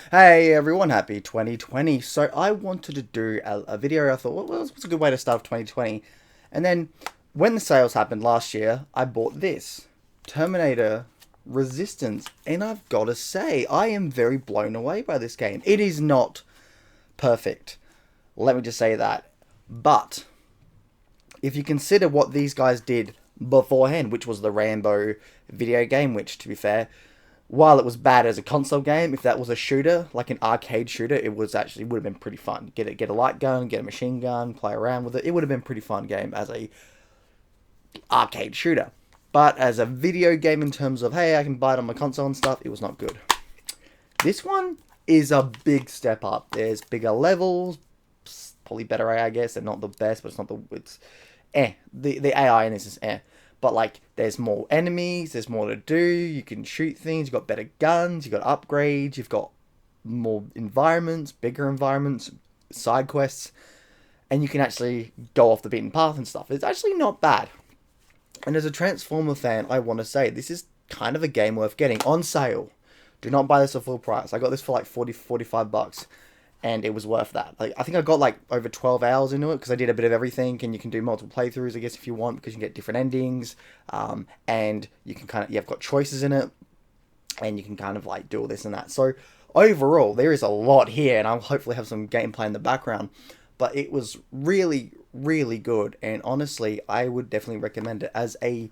Hey everyone, happy 2020. So I wanted to do a video. I thought, what's a good way to start 2020? And then when the sales happened last year, I bought this Terminator Resistance. And I've got to say, I am very blown away by this game. It is not perfect. Let me just say that. But if you consider what these guys did beforehand, which was the Rambo video game, which to be fair, while it was bad as a console game, if that was a shooter, like an arcade shooter, it was actually would have been pretty fun. Get a light gun, get a machine gun, play around with it. It would have been a pretty fun game as a arcade shooter. But as a video game in terms of hey, I can buy it on my console and stuff, it was not good. This one is a big step up. There's bigger levels, probably better AI, I guess. They're not the best, but the AI in this is eh. But like, there's more enemies, there's more to do. You can shoot things. You've got better guns. You've got upgrades. You've got more environments, bigger environments, side quests, and you can actually go off the beaten path and stuff. It's actually not bad. And as a Transformer fan, I want to say this is kind of a game worth getting on sale. Do not buy this at full price. I got this for like 45 bucks, and it was worth that. Like, I think I got like over 12 hours into it because I did a bit of everything, and you can do multiple playthroughs, I guess, if you want, because you can get different endings, and you can you've got choices in it, and you can kind of like do all this and that. So overall, there is a lot here, and I'll hopefully have some gameplay in the background. But it was really, really good, and honestly, I would definitely recommend it as a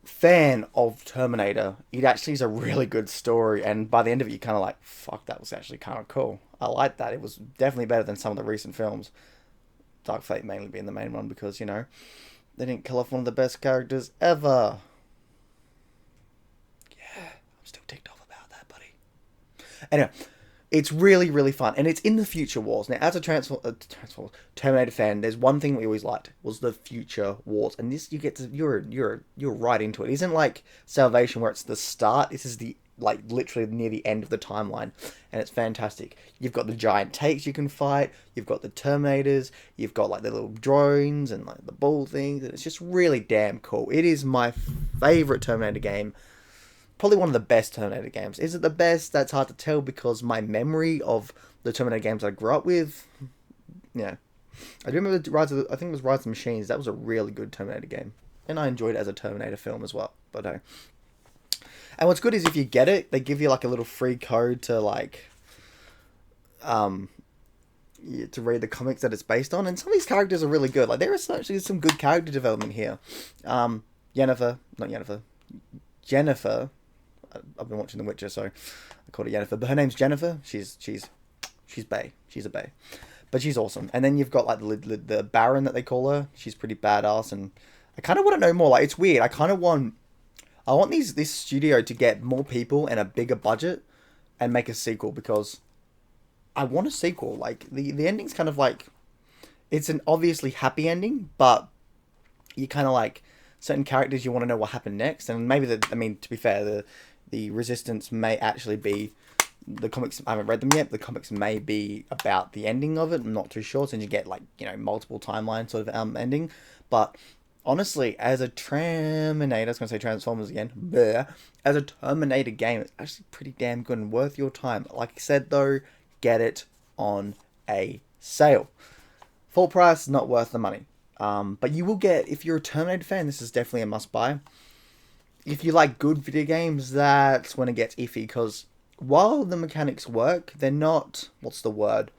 fan of Terminator. It actually is a really good story, and by the end of it, you're kind of like, fuck, that was actually kind of cool. I like that. It was definitely better than some of the recent films. Dark Fate mainly being the main one because, they didn't kill off one of the best characters ever. Yeah, I'm still ticked off about that, buddy. Anyway, it's really, really fun, and it's in the future wars. Now, as a Terminator fan, there's one thing we always liked was the future wars, and this you're right into it. It isn't like Salvation where it's the start. This is the like literally near the end of the timeline, and it's fantastic. You've got the giant tanks you can fight. You've got the Terminators. You've got like the little drones and like the ball things, and it's just really damn cool. It is my favorite Terminator game, probably one of the best Terminator games. Is it the best? That's hard to tell because my memory of the Terminator games I grew up with, yeah. I do remember I think it was Rise of the Machines. That was a really good Terminator game. And I enjoyed it as a Terminator film as well. But and what's good is if you get it, they give you like a little free code to like, to read the comics that it's based on. And some of these characters are really good. Like there is actually some good character development here. Jennifer. I've been watching The Witcher, so I called her Jennifer. But her name's Jennifer. She's bae. She's a bae, but she's awesome. And then you've got like the Baron that they call her. She's pretty badass, and I kind of want to know more. Like it's weird. I want this studio to get more people and a bigger budget, and make a sequel because I want a sequel. Like the ending's kind of like it's an obviously happy ending, but you kind of like certain characters you want to know what happened next, and maybe to be fair, the Resistance may actually be the comics. I haven't read them yet. The comics may be about the ending of it. I'm not too sure, since you get like multiple timeline sort of ending. But honestly, as a Terminator, I was gonna say Transformers again. Bleh, as a Terminator game, it's actually pretty damn good and worth your time. Like I said though, get it on a sale. Full price, not worth the money. But you will get, if you're a Terminator fan, this is definitely a must buy. If you like good video games, that's when it gets iffy, because while the mechanics work, they're not, what's the word,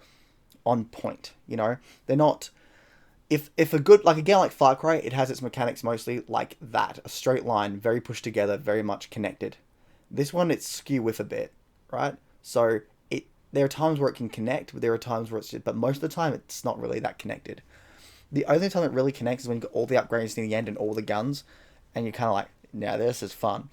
on point, They're not, if a good, like a game like Far Cry, it has its mechanics mostly like that, a straight line, very pushed together, very much connected. This one, it's skew with a bit, right? So, there are times where it can connect, but there are times where but most of the time, it's not really that connected. The only time it really connects is when you got all the upgrades near the end and all the guns, and you're kind of like, now this is fun.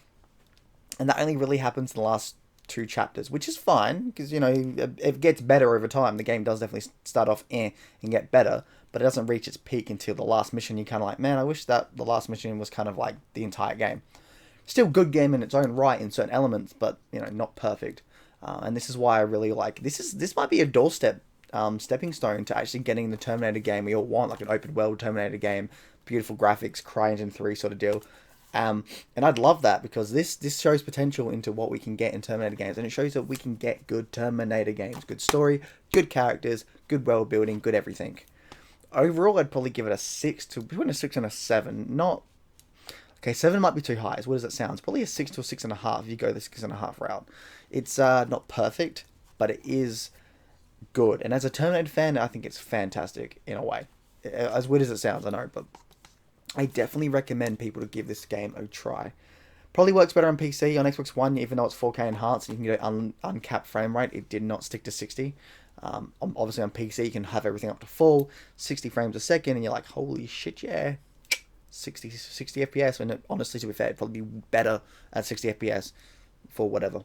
And that only really happens in the last two chapters, which is fine, because, it gets better over time. The game does definitely start off and get better, but it doesn't reach its peak until the last mission. You're kind of like, man, I wish that the last mission was kind of like the entire game. Still good game in its own right in certain elements, but, not perfect. And this is why I really like, this might be a doorstep stepping stone to actually getting the Terminator game we all want, like an open world Terminator game, beautiful graphics, CryEngine 3 sort of deal. And I'd love that because this shows potential into what we can get in Terminator games, and it shows that we can get good Terminator games, good story, good characters, good world building, good everything. Overall, I'd probably give it a 6 to between a 6 and a 7. Not okay. 7 might be too high. What does it sound? It's probably a 6 to a 6.5 if you go the 6.5 route. It's not perfect, but it is good. And as a Terminator fan, I think it's fantastic in a way. As weird as it sounds, I know, but I definitely recommend people to give this game a try. Probably works better on PC. On Xbox One, even though it's 4K enhanced, you can get uncapped frame rate. It did not stick to 60. Obviously on PC, you can have everything up to full, 60 frames a second, and you're like, holy shit, yeah, 60 FPS. And honestly, to be fair, it'd probably be better at 60 FPS for whatever.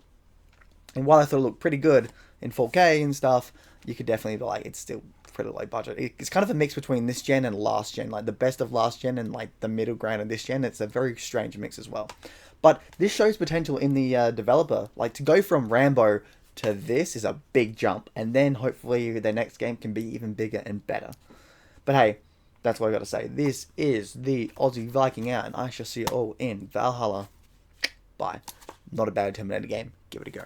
And while I thought it looked pretty good in 4K and stuff, you could definitely be like, it's still pretty low budget. It's kind of a mix between this gen and last gen, like the best of last gen and like the middle ground of this gen. It's a very strange mix as well. But this shows potential in the developer. Like to go from Rambo to this is a big jump, and then hopefully their next game can be even bigger and better. But hey, that's what I got to say. This is the Aussie Viking out, and I shall see you all in Valhalla. Bye. Not a bad Terminator game. Give it a go.